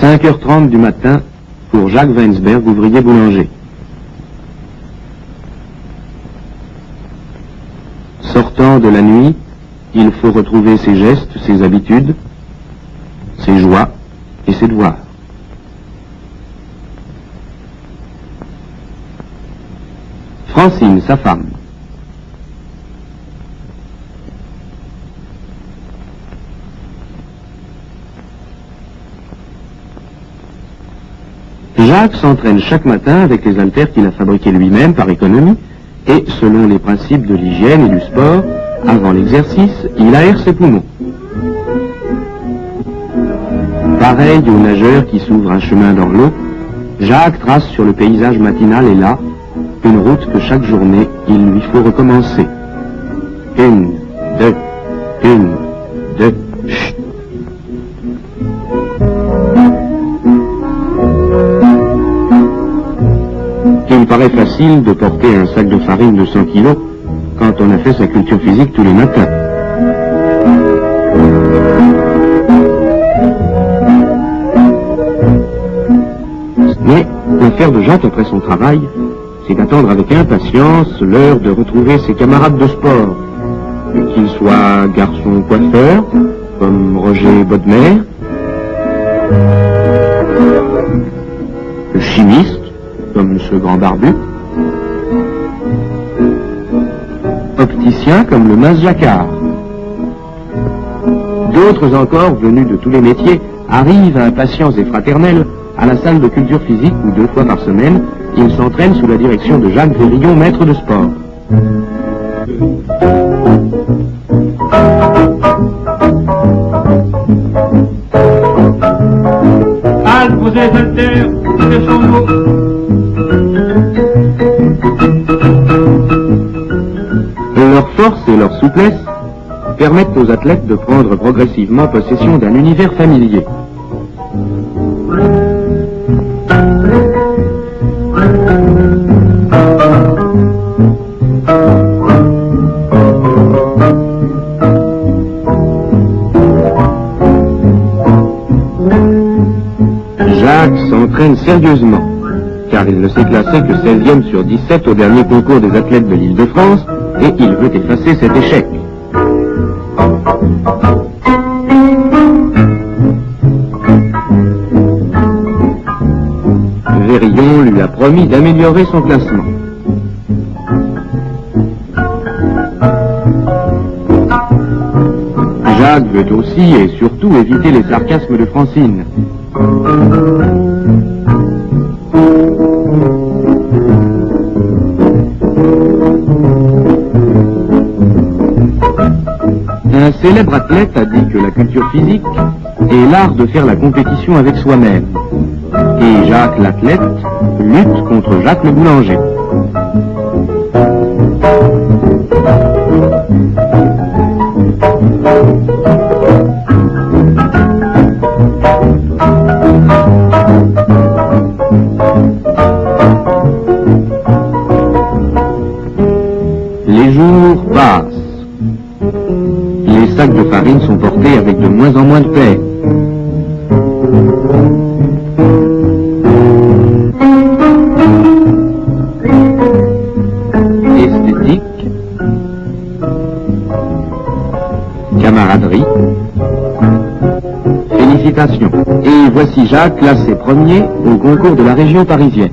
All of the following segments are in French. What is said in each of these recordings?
5h30 du matin pour Jacques Weinsberg, ouvrier boulanger. Sortant de la nuit, il faut retrouver ses gestes, ses habitudes, ses joies et ses devoirs. Francine, sa femme. Jacques s'entraîne chaque matin avec les haltères qu'il a fabriqués lui-même par économie et, selon les principes de l'hygiène et du sport, avant l'exercice, il aère ses poumons. Pareil au nageur qui s'ouvre un chemin dans l'eau, Jacques trace sur le paysage matinal et là, une route que chaque journée, il lui faut recommencer. 1, 2, 1, 2, chut. Il paraît facile de porter un sac de farine de 100 kilos quand on a fait sa culture physique tous les matins. Mais l'affaire de Jacques après son travail, c'est d'attendre avec impatience l'heure de retrouver ses camarades de sport, qu'ils soient garçons coiffeurs, comme Roger Bodmer, le chimiste, comme ce grand barbu, opticien comme le mince Jacquard. D'autres encore, venus de tous les métiers, arrivent impatients et fraternels à la salle de culture physique où 2 fois par semaine, ils s'entraînent sous la direction de Jacques Vérillon, maître de sport. Halte, posez les haltères, posez son mot. Leur force et leur souplesse permettent aux athlètes de prendre progressivement possession d'un univers familier. Jacques s'entraîne sérieusement, car il ne s'est classé que 16e sur 17 au dernier concours des athlètes de l'Île-de-France, et il veut effacer cet échec. Vérillon lui a promis d'améliorer son classement. Jacques veut aussi et surtout éviter les sarcasmes de Francine. Un célèbre athlète a dit que la culture physique est l'art de faire la compétition avec soi-même. Et Jacques l'athlète lutte contre Jacques le boulanger. Les jours passent. Les sacs de farine sont portés avec de moins en moins de peine. Esthétique, camaraderie, félicitations. Et voici Jacques classé premier au concours de la région parisienne.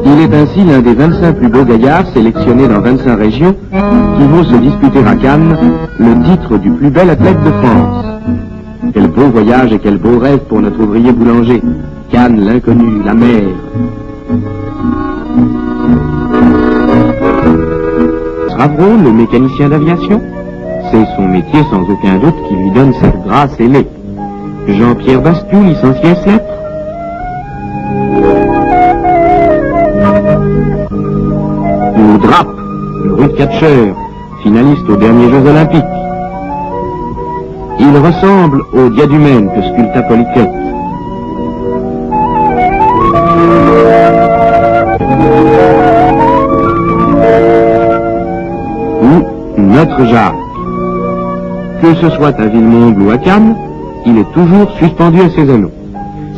Il est ainsi l'un des 25 plus beaux gaillards sélectionnés dans 25 régions qui vont se disputer à Cannes le titre du plus bel athlète de France. Quel beau voyage et quel beau rêve pour notre ouvrier boulanger. Cannes, l'inconnu, la mer. Ravron, le mécanicien d'aviation, c'est son métier sans aucun doute qui lui donne cette grâce ailée. Jean-Pierre Bastiou, licencié S-lettres. Ou Drape, le rude catcheur, finaliste aux derniers Jeux Olympiques. Il ressemble au diadumène que sculpta Polyclète. Ou notre Jacques. Que ce soit à Villemomble ou à Cannes, il est toujours suspendu à ses anneaux.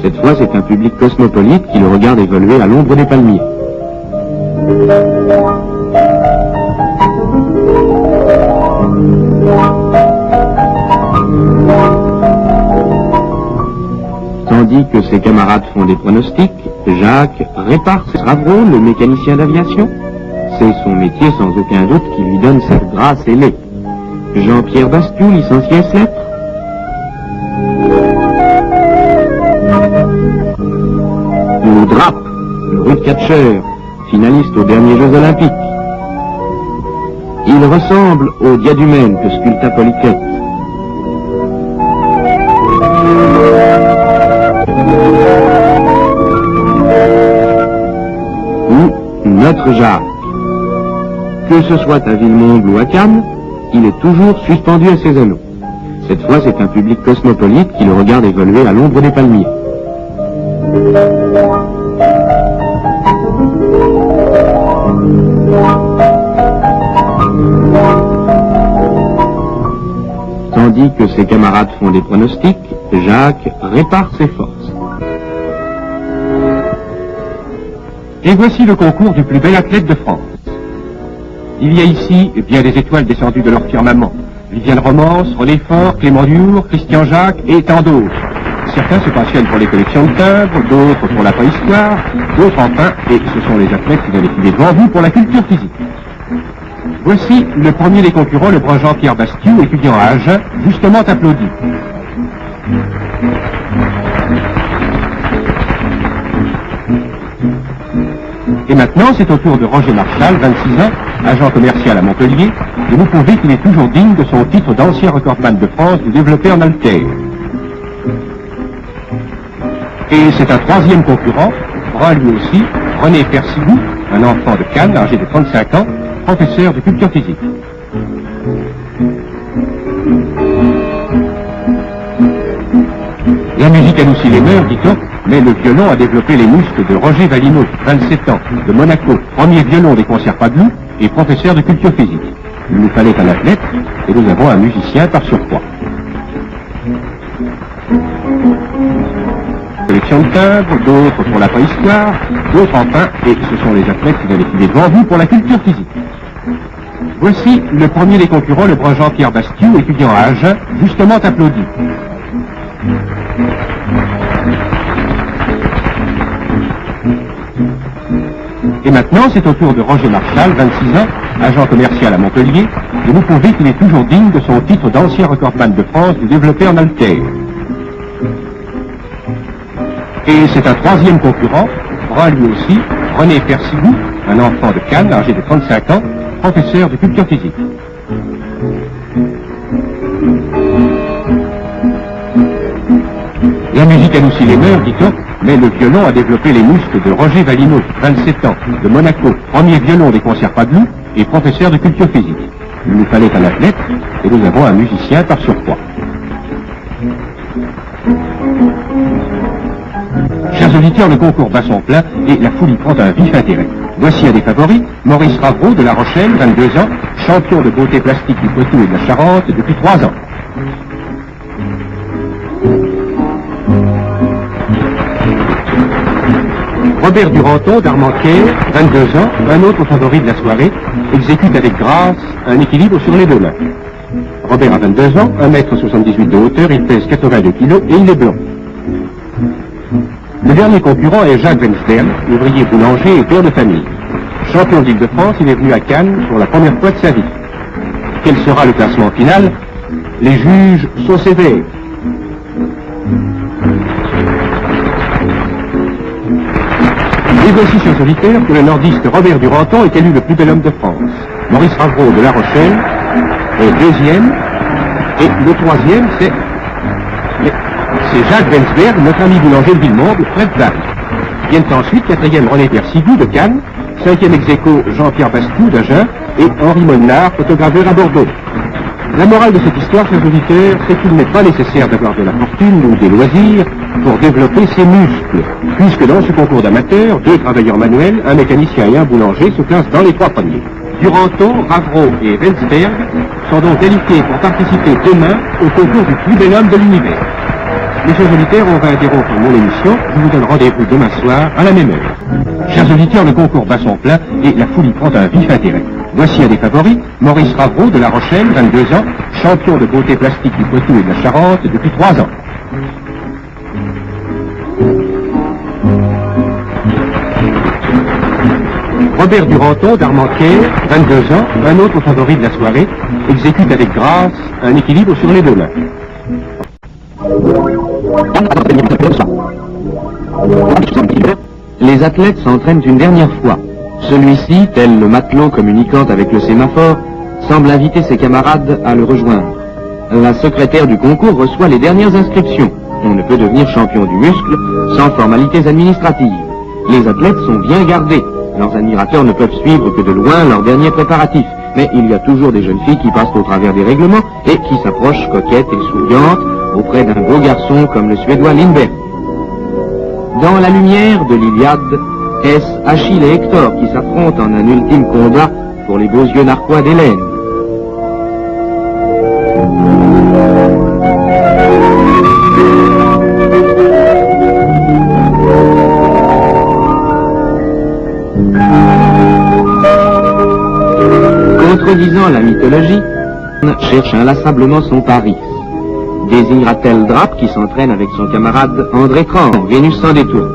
Cette fois, c'est un public cosmopolite qui le regarde évoluer à l'ombre des palmiers. Tandis que ses camarades font des pronostics, Jacques répare ses Ravreau, le mécanicien d'aviation. C'est son métier sans aucun doute qui lui donne cette grâce ailée. Jean-Pierre Bastiou, licencié S-lettres. Ou Drape, le rude catcheur, finaliste aux derniers Jeux Olympiques. Il ressemble au diadumène que sculpta Polyclette. Ou notre Jacques. Que ce soit à Villemomble ou à Cannes, il est toujours suspendu à ses anneaux. Cette fois, c'est un public cosmopolite qui le regarde évoluer à l'ombre des palmiers. Tandis que ses camarades font des pronostics, Jacques répare ses forces. Et voici le concours du plus bel athlète de France. Il y a ici bien des étoiles descendues de leur firmament. Viviane Romance, René Faure, Clément Duhour, Christian Jacques et tant d'autres. Certains se passionnent pour les collections de timbres, d'autres pour la préhistoire, d'autres enfin, et ce sont les athlètes qui doivent défiler devant vous, pour la culture physique. Voici le premier des concurrents, le brun Jean-Pierre Bastiou, étudiant à Agen, justement applaudi. Et maintenant, c'est au tour de Roger Marchal, 26 ans, agent commercial à Montpellier, de nous prouver qu'il est toujours digne de son titre d'ancien recordman de France du développé en haltère. Et c'est un troisième concurrent, brun lui aussi, René Persigou, un enfant de Cannes, âgé de 35 ans, professeur de culture physique. La musique adoucit les mœurs, dit-on, mais le violon a développé les muscles de Roger Vallineau, 27 ans, de Monaco, premier violon des concerts Padoue et professeur de culture physique. Il nous fallait un athlète, et nous avons un musicien par surcroît. Collection de timbres, d'autres pour la préhistoire, d'autres enfin, et ce sont les athlètes qui doivent défiler devant vous pour la culture physique. Voici le premier des concurrents, le brun Jean-Pierre Bastiou, étudiant à Agen, justement applaudi. Et maintenant, c'est au tour de Roger Marchal, 26 ans, agent commercial à Montpellier, de nous prouver qu'il est toujours digne de son titre d'ancien recordman de France du développé en haltère. Et c'est un troisième concurrent, brun lui aussi, René Persigou, un enfant de Cannes, âgé de 35 ans, professeur de culture physique. La musique adoucit les mœurs, dit-on, mais le violon a développé les muscles de Roger Vallineau, 27 ans, de Monaco, premier violon des concerts Padoue et professeur de culture physique. Il nous fallait un athlète, et nous avons un musicien par surcroît. Chers auditeurs, le concours bat son plein et la foule y prend un vif intérêt. Voici un des favoris, Maurice Ravreau de La Rochelle, 22 ans, champion de beauté plastique du Poitou et de la Charente depuis 3 ans. Robert Duranton d'Armentières, 22 ans, un autre favori de la soirée, exécute avec grâce un équilibre sur les deux mains. Robert a 22 ans, 1,78 m de hauteur, il pèse 82 kg et il est blond. Le dernier concurrent est Jacques Wensberg, ouvrier boulanger et père de famille. Champion d'Île-de-France, il est venu à Cannes pour la première fois de sa vie. Quel sera le classement final? Les juges sont sévères. Et voici, chers auditeurs, que le nordiste Robert Duranton est élu le plus bel homme de France. Maurice Ravreau de La Rochelle est deuxième, et le troisième, c'est Jacques Wensberg, notre ami boulanger de Villemomble, près de Paris. Viennent ensuite quatrième René Persigou de Cannes, cinquième ex-aequo Jean-Pierre Bastiou d'Agen et Henri Molnard, photograveur à Bordeaux. La morale de cette histoire, chers auditeurs, c'est qu'il n'est pas nécessaire d'avoir de la fortune ou des loisirs pour développer ses muscles, puisque dans ce concours d'amateurs, 2 travailleurs manuels, un mécanicien et un boulanger se classent dans les 3 premiers. Duranton, Ravreau et Wensberg sont donc qualifiés pour participer demain au concours du plus bel homme de l'univers. mes chers auditeurs, on va interrompre mon émission. Je vous donne rendez-vous demain soir à la même heure. Chers auditeurs, le concours bat son plein et la foule y prend un vif intérêt. Voici un des favoris, Maurice Ravreau de La Rochelle, 22 ans, champion de beauté plastique du Poitou et de la Charente depuis 3 ans. Robert Duranton d'Armentières, 22 ans, un autre favori de la soirée, exécute avec grâce un équilibre sur les deux mains. Les athlètes s'entraînent une dernière fois. Celui-ci, tel le matelot communiquant avec le sémaphore, semble inviter ses camarades à le rejoindre. La secrétaire du concours reçoit les dernières inscriptions. On ne peut devenir champion du muscle sans formalités administratives. Les athlètes sont bien gardés. Leurs admirateurs ne peuvent suivre que de loin leurs derniers préparatifs. Mais il y a toujours des jeunes filles qui passent au travers des règlements et qui s'approchent coquettes et souriantes auprès d'un beau garçon comme le Suédois Lindberg. Dans la lumière de l'Iliade, est-ce Achille et Hector qui s'affrontent en un ultime combat pour les beaux yeux narquois d'Hélène. Contredisant la mythologie, cherche inlassablement son Paris. Désignera-t-elle Drape qui s'entraîne avec son camarade André Cran, Vénus sans détour?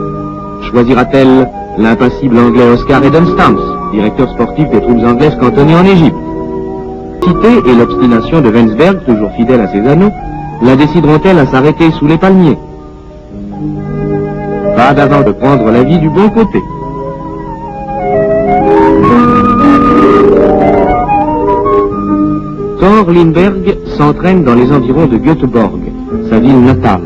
Choisira-t-elle l'impassible anglais Oscar Edenstams, directeur sportif des troupes anglaises cantonnées en Égypte? Cité et l'obstination de Wensberg, toujours fidèle à ses anneaux, la décideront-elles à s'arrêter sous les palmiers? Pas d'avant de prendre la vie du bon côté. Thor Lindberg s'entraîne dans les environs de Göteborg, sa ville natale.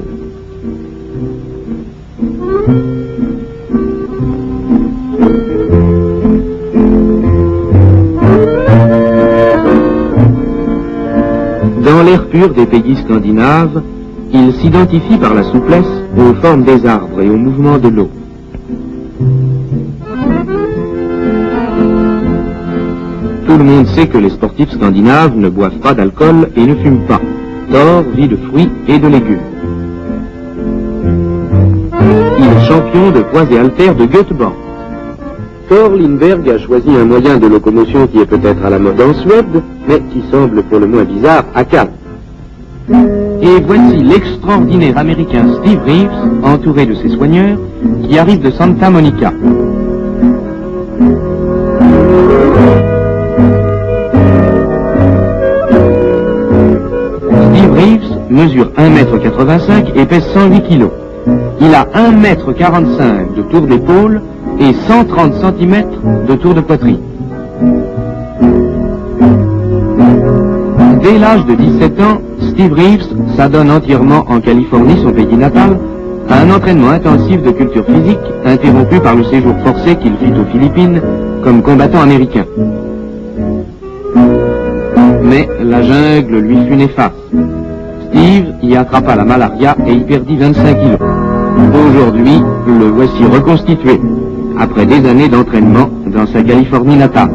Dans l'air pur des pays scandinaves, il s'identifie par la souplesse aux formes des arbres et au mouvement de l'eau. Tout le monde sait que les sportifs scandinaves ne boivent pas d'alcool et ne fument pas. Thor vit de fruits et de légumes. Il est champion de poids et haltères de Göteborg. Thor Lindberg a choisi un moyen de locomotion qui est peut-être à la mode en Suède, mais qui semble pour le moins bizarre à Cannes. Et voici l'extraordinaire américain Steve Reeves, entouré de ses soigneurs, qui arrive de Santa Monica. Steve Reeves mesure 1,85 m et pèse 108 kg. Il a 1,45 m de tour d'épaule et 130 cm de tour de poitrine. Dès l'âge de 17 ans, Steve Reeves s'adonne entièrement en Californie, son pays natal, à un entraînement intensif de culture physique interrompu par le séjour forcé qu'il fit aux Philippines comme combattant américain. Mais la jungle lui fut néfaste. Steve y attrapa la malaria et y perdit 25 kilos. Aujourd'hui, le voici reconstitué, après des années d'entraînement dans sa Californie natale.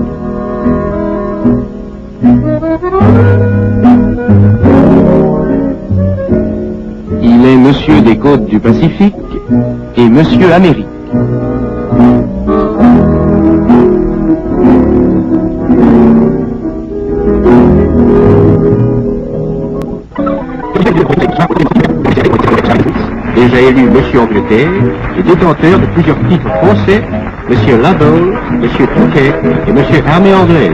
Il est monsieur des côtes du Pacifique et monsieur Amérique. Déjà élu Monsieur Angleterre et détenteur de plusieurs titres français, Monsieur Labelle, Monsieur Touquet et Monsieur Armée Anglaise.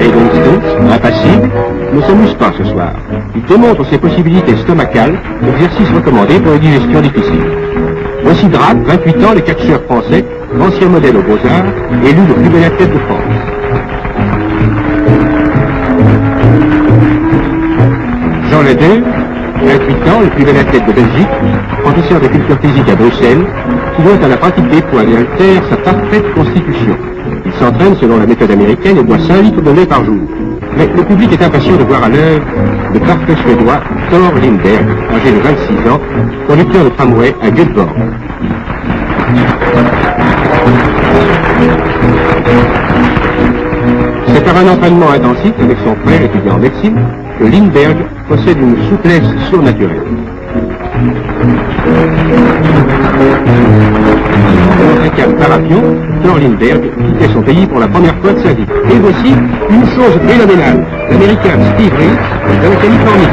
Et donc Stokes, impassible, ne s'amuse pas ce soir. Il démontre ses possibilités stomacales, exercice recommandé pour une digestion difficile. Voici Drape, 28 ans, le catcheur français, ancien modèle aux Beaux-Arts, élu le plus bel athlète de France. Jean Leder, 28 ans, le plus bel athlète de Belgique, professeur de culture physique à Bruxelles, qui doit à la pratique des poids et haltères sa parfaite constitution. Il s'entraîne selon la méthode américaine et boit 5 litres de lait par jour. Mais le public est impatient de voir à l'œuvre le parfait suédois Thor Lindberg, âgé de 26 ans, conducteur de tramway à Göteborg. C'est par un entraînement intensif avec son frère étudiant en médecine que Lindberg possède une souplesse surnaturelle. Dans un calme par avion, Thor Lindbergh quittait son pays pour la première fois de sa vie. Et voici une chose phénoménale. L'Américain Steve Reeves de la Californie.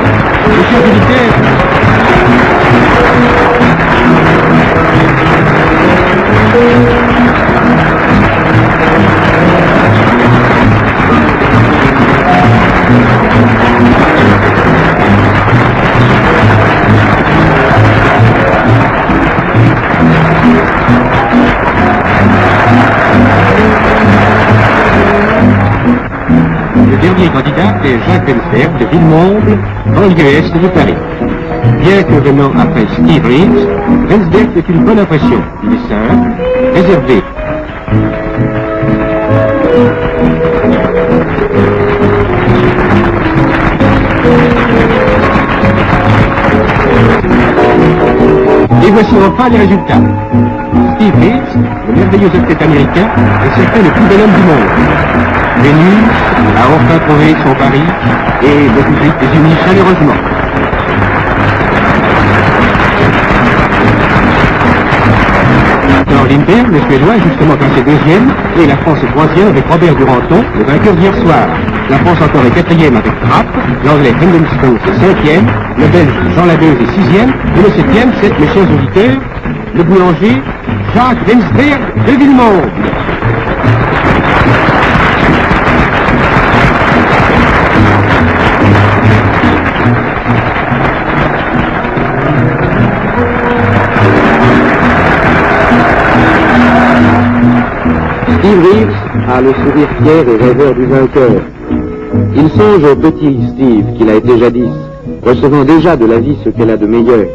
Monsieur le militaire, le dernier candidat est Jacques Rensberg de Villemomble, banlieue est de Paris. Bien que venant après Steve Reeves, Rensberg fait une bonne impression. Il est simple, réservé. Et voici enfin les résultats. Steve Reeves, le merveilleux athlète américain, est certain le plus bel homme du monde. Vénus a enfin trouvé son pari et le public les unit chaleureusement. Thor Lindbergh, le Suédois, est justement classé deuxième et la France est troisième avec Robert Duranton, le vainqueur d'hier soir. La France encore est quatrième avec Trapp, l'anglais Brendan Stones est cinquième, le belge Jean Ladeuse est sixième et le septième, c'est, mes chers auditeurs, le boulanger Jacques Rensberg de Villemomble. Steve Reeves a le sourire fier et rêveur du vainqueur. Il songe au petit Steve qu'il a été jadis, recevant déjà de la vie ce qu'elle a de meilleur.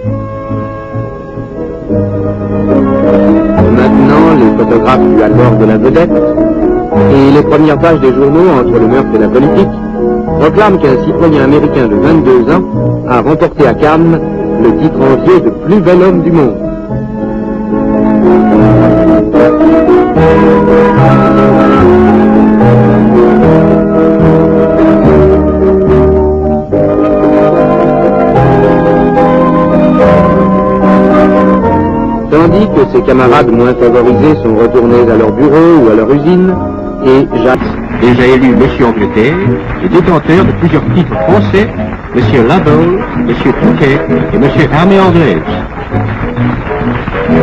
Maintenant, les photographes lui accordent la vedette, et les premières pages des journaux, entre le meurtre et la politique, proclament qu'un citoyen américain de 22 ans a remporté à Cannes le titre entier de plus bel homme du monde. Tandis que ses camarades moins favorisés sont retournés à leur bureau ou à leur usine, et Jacques, Déjà élu Monsieur Angleterre, et détenteur de plusieurs titres français, Monsieur Labelle, Monsieur Touquet et Monsieur Armée Anglaise.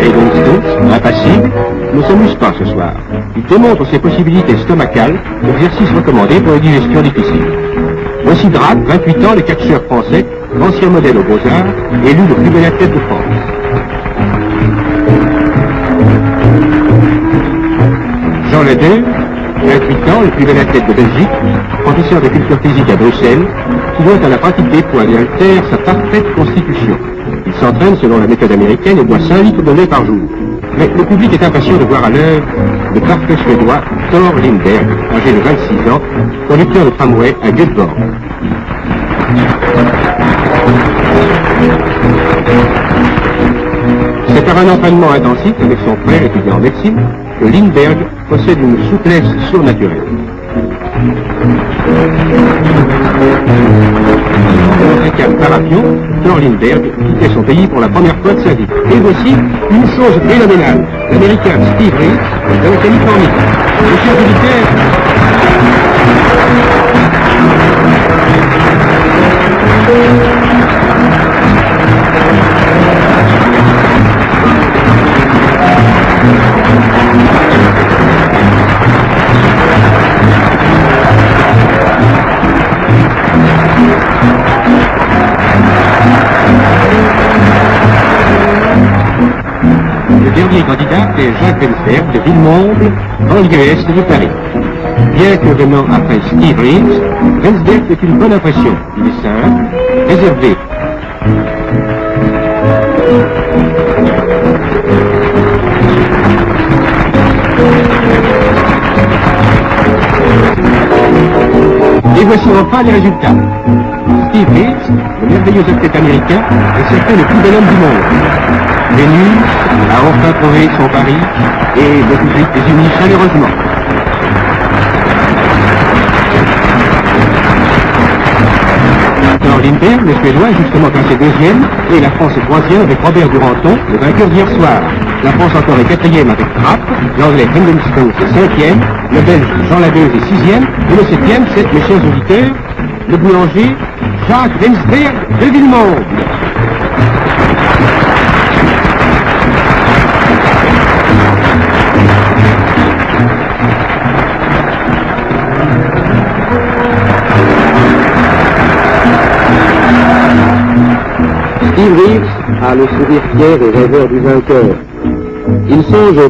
Et donc Stokes, impassible, ne s'amuse pas ce soir. Il démontre ses possibilités stomacales, exercice recommandé pour les digestions difficiles. Voici Drac, 28 ans, le catcheur français, ancien modèle aux Beaux-Arts, élu le plus bel athlète de France. Jean Ladeuse, 28 ans, le plus bel athlète de Belgique, professeur de culture physique à Bruxelles, qui doit à la pratique des poids et haltères sa parfaite constitution. Il s'entraîne selon la méthode américaine et boit 5 litres de lait par jour. Mais le public est impatient de voir à l'œuvre le parfait suédois Thor Lindbergh, âgé de 26 ans, conducteur de tramway à Göteborg. C'est par un entraînement intensif avec son frère étudiant en médecine que Lindbergh possède une souplesse surnaturelle. Dans un calme par avion, Thor Lindbergh quittait son pays pour la première fois de sa vie. Et voici une chose phénoménale. L'Américain Steve Reeves de la Californie. Monsieur le militaire, le dernier candidat est Jacques Rensberg de Villemomble, banlieue est de Paris. Bien que venant après Steve Reeves, Rensberg fait une bonne impression. Il est simple, réservé. Et voici enfin les résultats. Steve Reeves, le merveilleux athlète américain, est certain le plus bel homme du monde. Vénus a enfin trouvé son pari et le public les unit chaleureusement. Thor Victor Lindbergh, le Suédois, est justement classé deuxième, et la France est troisième avec Robert Duranton, le vainqueur d'hier soir. La France encore est quatrième avec Trapp, l'anglais Hendon Stones est cinquième, le belge Jean Ladeuse est sixième, et le septième, c'est, mes chers auditeurs, le boulanger Jacques Wensberg de Villemont. Steve Reeves a le sourire fier et rêveur du vainqueur. Il songe au...